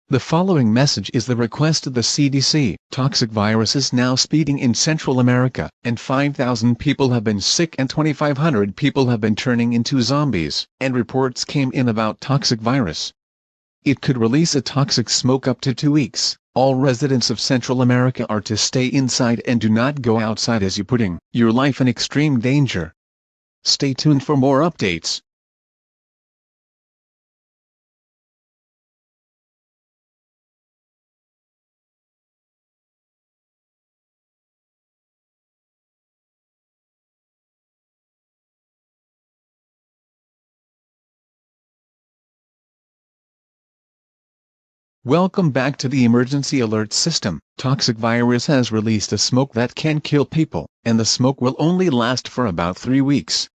The following message is the request of the CDC. Toxic virus is now spreading in Central America, and 5,000 people have been sick and 2,500 people have been turning into zombies. And reports came in about toxic virus. It could release a toxic smoke up to 2 weeks. All residents of Central America are to stay inside and do not go outside, as you're putting your life in extreme danger. Stay tuned for more updates. Welcome back to the emergency alert system. Toxic virus has released a smoke that can kill people, and the smoke will only last for about 3 weeks.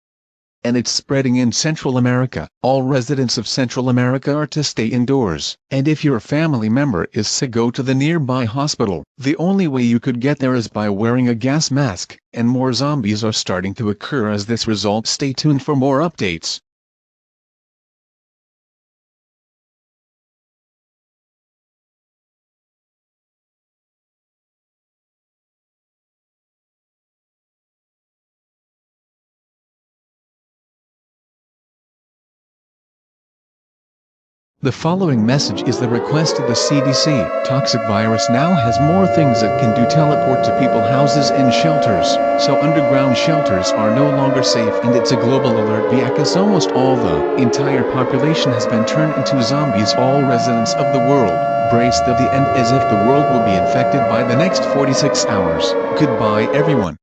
And it's spreading in Central America. All residents of Central America are to stay indoors. And if your family member is sick, go to the nearby hospital. The only way you could get there is by wearing a gas mask. And more zombies are starting to occur as this results. Stay tuned for more updates. The following message is the request of the CDC. Toxic virus now has more things it can do. Teleport to people, houses and shelters. So underground shelters are no longer safe, and it's a global alert because almost all the entire population has been turned into zombies. All residents of the world brace to the end, as if the world will be infected by the next 46 hours. Goodbye everyone.